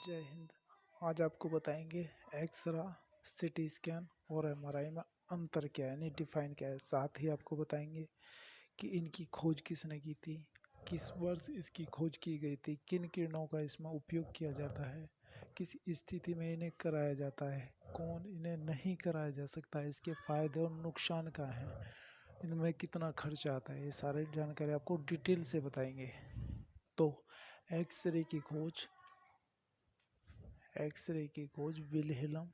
जय हिंद। आज आपको बताएंगे एक्सरा, सिटी स्कैन और एमआरआई में अंतर क्या है, यानी डिफाइन क्या है। साथ ही आपको बताएंगे कि इनकी खोज किसने की थी, किस वर्ष इसकी खोज की गई थी, किन किरणों का इसमें उपयोग किया जाता है, किस स्थिति में इन्हें कराया जाता है, कौन इन्हें नहीं कराया जा सकता है, इसके फ़ायदे और नुकसान क्या हैं, इनमें कितना खर्च आता है, ये सारी जानकारी आपको डिटेल से बताएंगे। तो एक्सरे की खोज, एक्सरे की खोज विल्हेल्म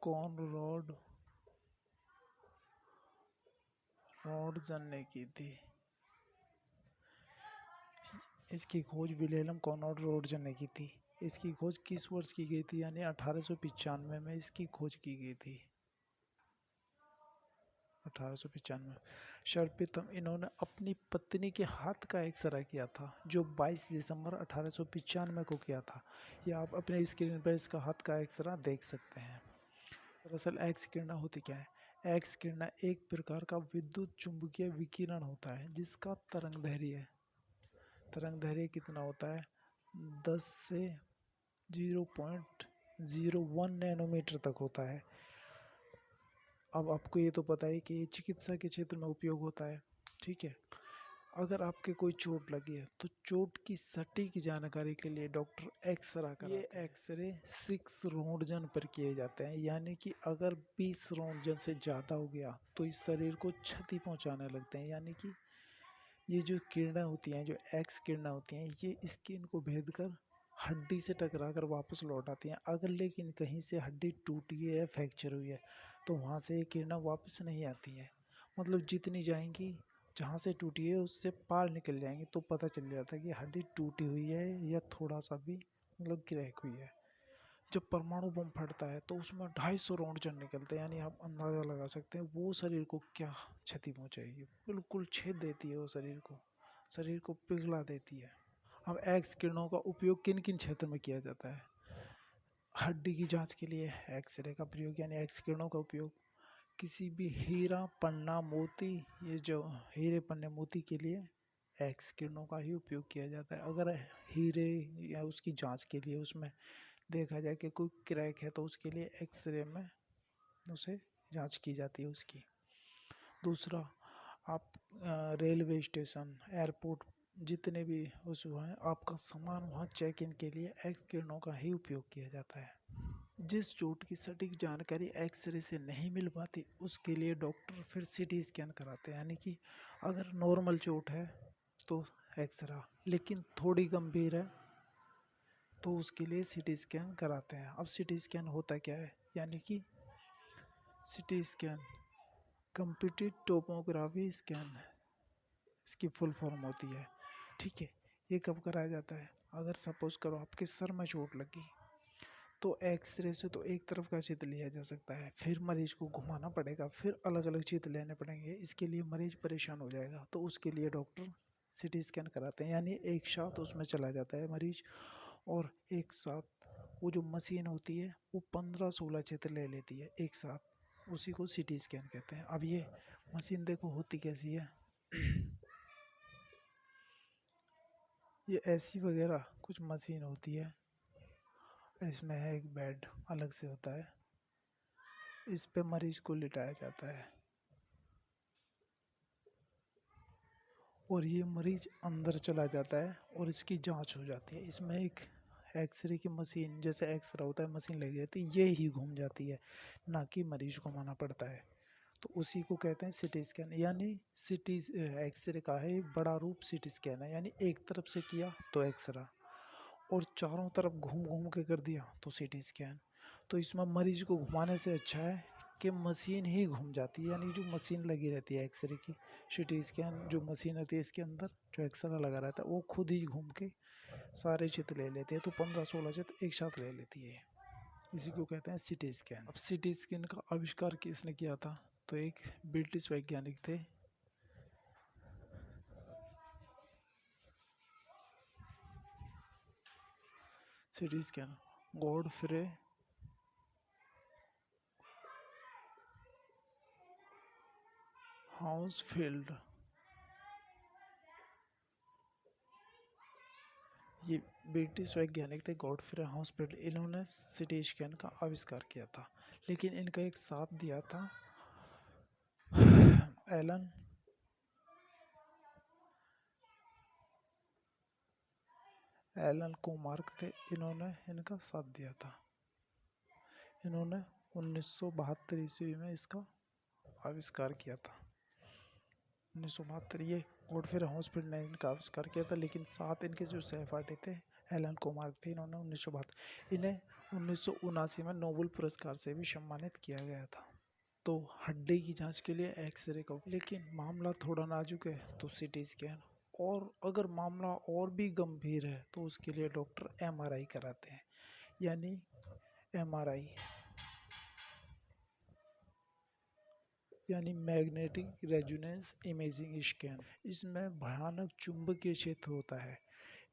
कॉनराड रॉन्टजन ने की थी। इसकी खोज विल्हेल्म कॉनराड रॉन्टजन ने की थी। इसकी खोज किस वर्ष की गई थी, यानी 1895 में इसकी खोज की गई थी। 1895 सर्वप्रथम इन्होंने अपनी पत्नी के हाथ का एक्सरा किया था, जो 22 दिसंबर 1895 को किया था। यह आप अपने स्क्रीन पर इसका हाथ का एक्सरा देख सकते हैं। दरअसल एक्स किरणा होती क्या है? एक्स किरणा एक प्रकार का विद्युत चुंबकीय विकिरण होता है जिसका तरंग दैर्घ्य कितना होता है? 10 से 0.01 नैनोमीटर तक होता है। अब आपको ये तो पता है कि ये चिकित्सा के क्षेत्र में उपयोग होता है, ठीक है। अगर आपके कोई चोट लगी है तो चोट की सटीक जानकारी के लिए डॉक्टर एक्सरा कराते हैं। ये एक्सरे 6 रोंटगन पर किए जाते हैं, यानी कि अगर 20 रोंटगन से ज़्यादा हो गया तो इस शरीर को क्षति पहुंचाने लगते हैं। यानी कि ये जो किरणें होती हैं, जो एक्स किरणें होती हैं, ये स्किन को भेद कर हड्डी से टकरा कर वापस लौट आती हैं। अगर लेकिन कहीं से हड्डी टूटी है या फ्रैक्चर हुई है तो वहाँ से ये किरणें वापस नहीं आती हैं। मतलब जितनी जाएंगी, जहाँ से टूटी है उससे पार निकल जाएंगी, तो पता चल जाता है कि हड्डी टूटी हुई है या थोड़ा सा भी मतलब क्रैक हुई है। जब परमाणु बम फटता है तो उसमें 250 रोंटगन निकलते हैं, यानी आप अंदाज़ा लगा सकते हैं वो शरीर को क्या क्षति पहुंचाएगी। बिल्कुल छेद देती है वो शरीर को पिघला देती है। अब एक्स किरणों का उपयोग किन किन क्षेत्र में किया जाता है? हड्डी की जांच के लिए एक्सरे का प्रयोग, यानी एक्स किरणों का उपयोग। किसी भी हीरा पन्ना मोती, ये जो हीरे पन्ने मोती के लिए एक्स किरणों का ही उपयोग किया जाता है। अगर हीरे या उसकी जांच के लिए उसमें देखा जाए कि कोई क्रैक है तो उसके लिए एक्सरे में उसे जांच की जाती है उसकी। दूसरा, आप रेलवे स्टेशन, एयरपोर्ट, जितने भी उस हैं, आपका सामान वहाँ चेक इन के लिए एक्स किरणों का ही उपयोग किया जाता है। जिस चोट की सटीक जानकारी एक्सरे से नहीं मिल पाती उसके लिए डॉक्टर फिर सीटी स्कैन कराते हैं। यानी कि अगर नॉर्मल चोट है तो एक्सरा, लेकिन थोड़ी गंभीर है तो उसके लिए सीटी स्कैन कराते हैं। अब सीटी स्कैन होता क्या है? यानी कि CT scan computed tomography scan, इसकी फुल फॉर्म होती है, ठीक है। ये कब कराया जाता है? अगर सपोज करो आपके सर में चोट लगी तो एक्सरे से तो एक तरफ का चित्र लिया जा सकता है, फिर मरीज को घुमाना पड़ेगा, फिर अलग अलग चित्र लेने पड़ेंगे, इसके लिए मरीज परेशान हो जाएगा। तो उसके लिए डॉक्टर सीटी स्कैन कराते हैं, यानी एक साथ उसमें चला जाता है मरीज, और एक साथ वो जो मशीन होती है वो 15-16 चित्र ले लेती है एक साथ, उसी को सीटी स्कैन कहते हैं। अब ये मशीन देखो होती कैसी है। ये ऐसी वगैरह कुछ मशीन होती है, इसमें है एक बेड अलग से होता है, इस पे मरीज को लिटाया जाता है और ये मरीज अंदर चला जाता है और इसकी जांच हो जाती है। इसमें एक एक्सरे की मशीन, जैसे एक्सरे होता है मशीन लगी रहती है, ये ही घूम जाती है, ना कि मरीज को घुमाना पड़ता है। तो उसी को कहते हैं सीटी स्कैन। यानी सीटी एक्सरे का है बड़ा रूप सीटी स्कैन है, यानी एक तरफ से किया तो एक्सरा और चारों तरफ घूम घूम के कर दिया तो सीटी स्कैन। तो इसमें मरीज को घुमाने से अच्छा है कि मशीन ही घूम जाती है, यानी जो मशीन लगी रहती है एक्सरे की, सीटी स्कैन जो मशीन रहती है इसके अंदर जो एक्सरा लगा रहता है वो खुद ही घूम के सारे चित्र ले लेती है, तो 15-16 चित्र एक साथ ले लेती है। इसी को कहते हैं सीटी स्कैन। अब सीटी स्कैन का आविष्कार किसने किया था? तो एक ब्रिटिश वैज्ञानिक थे, सीटी स्कैन गॉडफ्रे हाउसफील्ड। ये ब्रिटिश वैज्ञानिक थे गॉडफ्रे हॉस्पिटल, इन्होंने सिटी स्कैन का आविष्कार किया था, लेकिन इनका एक साथ दिया था एलन एलन कोमार्क थे, इन्होंने इनका साथ दिया था। इन्होंने 1972 ईस्वी में इसका आविष्कार किया था। 1972 ये गॉडफ्रे हॉस्पिटल ने इनका आविष्कार किया था, लेकिन साथ इनके जो सहपाठी थे एलन कोमार्क थे, इन्होंने 1972 इन्हें 1979 में नोबेल पुरस्कार से भी सम्मानित किया गया था। तो हड्डी की जांच के लिए एक्सरे का, लेकिन मामला थोड़ा नाजुक है तो सीटी स्कैन, और अगर मामला और भी गंभीर है तो उसके लिए डॉक्टर एमआरआई कराते हैं, यानी एमआरआई यानी मैग्नेटिक रेजोनेंस इमेजिंग स्कैन। इसमें भयानक चुंबकीय क्षेत्र होता है।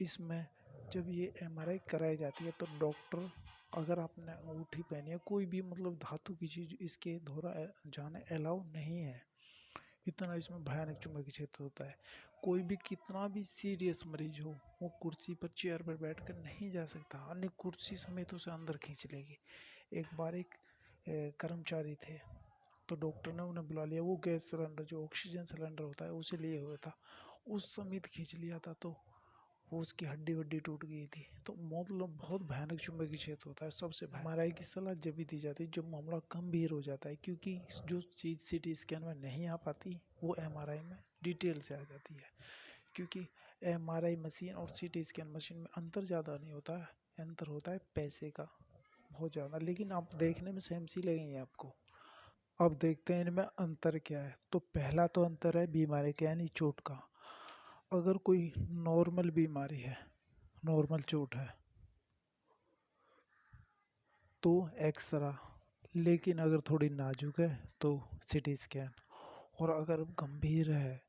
इसमें जब ये एमआरआई कराई जाती है तो डॉक्टर, अगर आपने अंगूठी पहनी है, कोई भी मतलब धातु की चीज़ इसके द्वारा जाने अलाउ नहीं है, इतना इसमें भयानक चुंबकीय क्षेत्र होता है। कोई भी कितना भी सीरियस मरीज हो, वो कुर्सी पर चेयर पर बैठकर नहीं जा सकता, अन्य कुर्सी समेत उसे अंदर खींच लेगी। एक बार एक कर्मचारी थे, तो डॉक्टर ने उन्हें बुला लिया, वो गैस सिलेंडर जो ऑक्सीजन सिलेंडर होता है उसे लिए हुए था, उस समेत खींच लिया था, तो वो उसकी हड्डी वड्डी टूट गई थी। तो मतलब बहुत भयानक चुंबकीय क्षेत्र होता है। सबसे एमआरआई की सलाह जब भी दी जाती है जब मामला गंभीर हो जाता है, क्योंकि जो चीज़ सीटी स्कैन में नहीं आ पाती वो एमआरआई में डिटेल से आ जाती है। क्योंकि एमआरआई मशीन और सीटी स्कैन मशीन में अंतर ज़्यादा नहीं होता है, अंतर होता है पैसे का बहुत ज़्यादा, लेकिन आप देखने में सेम सी लगेंगे आपको। अब देखते हैं इनमें अंतर क्या है। तो पहला तो अंतर है बीमारी का, यानी चोट का। अगर कोई नॉर्मल बीमारी है, नॉर्मल चोट है, तो एक्सरा, लेकिन अगर थोड़ी नाजुक है तो सीटी स्कैन, और अगर गंभीर है,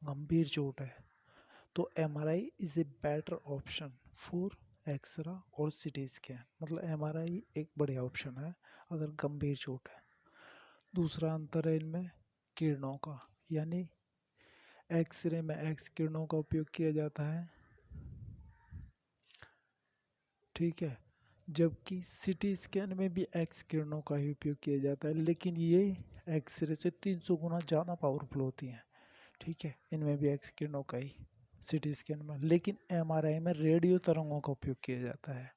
गंभीर चोट है, तो MRI is a better option for X-ray और सीटी स्कैन। मतलब एमआरआई एक बढ़िया ऑप्शन है अगर गंभीर चोट है। दूसरा अंतर है इनमें किरणों का, यानी एक्सरे में एक्स किरणों का उपयोग किया जाता है, ठीक है, जबकि सीटी स्कैन में भी एक्स किरणों का ही उपयोग किया जाता है, लेकिन ये एक्सरे से 300 गुना ज़्यादा पावरफुल होती हैं, ठीक है, इनमें भी एक्स किरणों का ही सीटी स्कैन में। लेकिन एमआरआई में रेडियो तरंगों का उपयोग किया जाता है,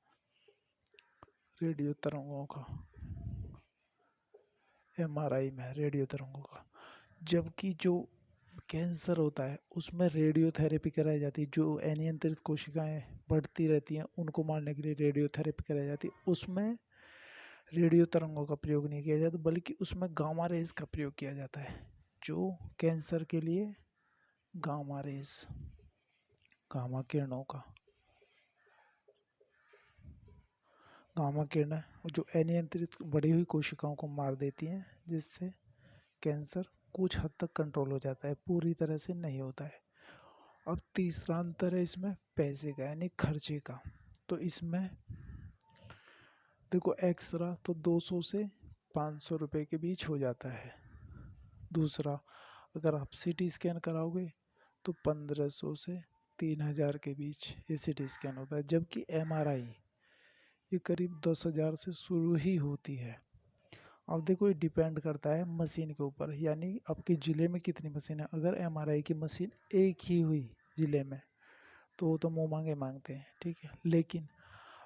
रेडियो तरंगों का, एमआरआई में रेडियो तरंगों का। जबकि जो कैंसर होता है उसमें रेडियोथेरेपी कराई जाती है, जो अनियंत्रित कोशिकाएं बढ़ती रहती हैं उनको मारने के लिए रेडियोथेरेपी कराई जाती है। उसमें रेडियो तरंगों का प्रयोग नहीं किया जाता, बल्कि उसमें गामा रेज का प्रयोग किया जाता है। जो कैंसर के लिए गामा रेज, गामा किरणों का, गामा किरणें जो अनियंत्रित बढ़ी हुई कोशिकाओं को मार देती हैं, जिससे कैंसर कुछ हद तक कंट्रोल हो जाता है, पूरी तरह से नहीं होता है। अब तीसरा अंतर है इसमें पैसे का, यानी खर्चे का। तो इसमें देखो एक्सरा तो 200 से 500 रुपये के बीच हो जाता है। दूसरा, अगर आप सीटी स्कैन कराओगे तो 1500 से 3000 के बीच ये सीटी स्कैन होता है, जबकि एमआरआई ये करीब 10,000 से शुरू ही होती है। अब देखो ये डिपेंड करता है मशीन के ऊपर, यानी आपके ज़िले में कितनी मशीन है। अगर एमआरआई की मशीन एक ही हुई ज़िले में तो वो तो मुँह मांगे मांगते हैं, ठीक है, लेकिन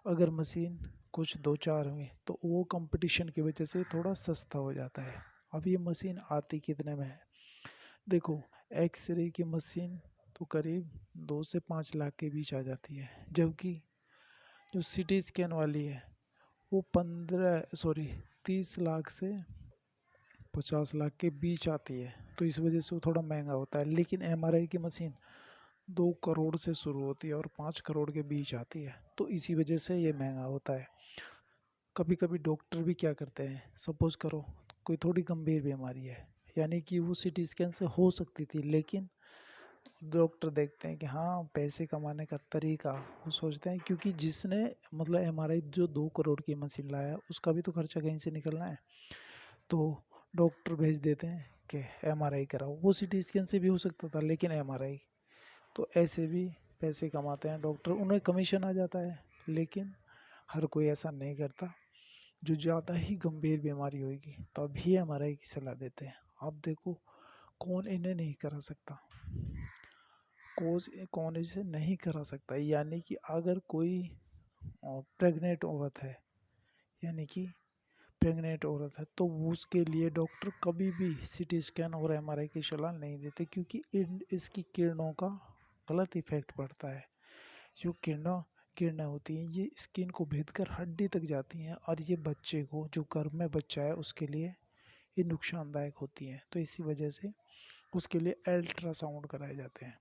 अगर मशीन कुछ 2-4 हुई तो वो कंपटीशन की वजह से थोड़ा सस्ता हो जाता है। अब ये मशीन आती कितने में है, देखो एक्सरे की मशीन तो करीब 2 से 5 लाख के बीच आ जाती है, जबकि जो सीटी स्कैन वाली है वो 30 लाख से 50 लाख के बीच आती है, तो इस वजह से वो थोड़ा महंगा होता है। लेकिन एमआरआई की मशीन 2 करोड़ से शुरू होती है और 5 करोड़ के बीच आती है, तो इसी वजह से ये महंगा होता है। कभी कभी डॉक्टर भी क्या करते हैं, सपोज करो कोई थोड़ी गंभीर बीमारी है, यानी कि वो सीटी स्कैन से हो सकती थी, लेकिन डॉक्टर देखते हैं कि हाँ पैसे कमाने का तरीका, वो सोचते हैं क्योंकि जिसने मतलब एमआरआई जो 2 करोड़ की मशीन लाया उसका भी तो खर्चा कहीं से निकलना है, तो डॉक्टर भेज देते हैं कि एमआरआई कराओ। वो सीटी स्कैन से भी हो सकता था, लेकिन एमआरआई, तो ऐसे भी पैसे कमाते हैं डॉक्टर, उन्हें कमीशन आ जाता है। लेकिन हर कोई ऐसा नहीं करता। जो ज़्यादा ही गंभीर बीमारी होगी तभी एमआरआई की सलाह देते हैं। आप देखो, कौन इन्हें नहीं करा सकता, कौन इसे नहीं करा सकता। यानी कि अगर कोई प्रेग्नेंट औरत है, यानी कि प्रेग्नेंट औरत है, तो उसके लिए डॉक्टर कभी भी सीटी स्कैन और एमआरआई की सलाह नहीं देते, क्योंकि इसकी किरणों का गलत इफेक्ट पड़ता है। जो किरणें होती हैं ये स्किन को भेदकर हड्डी तक जाती हैं, और ये बच्चे को, जो गर्भ में बच्चा है, उसके लिए ये नुकसानदायक होती हैं। तो इसी वजह से उसके लिए अल्ट्रासाउंड कराए जाते हैं।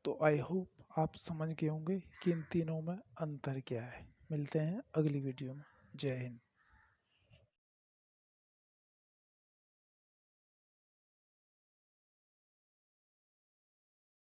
तो आई होप आप समझ गए होंगे कि इन तीनों में अंतर क्या है। मिलते हैं अगली वीडियो में। जय हिंद।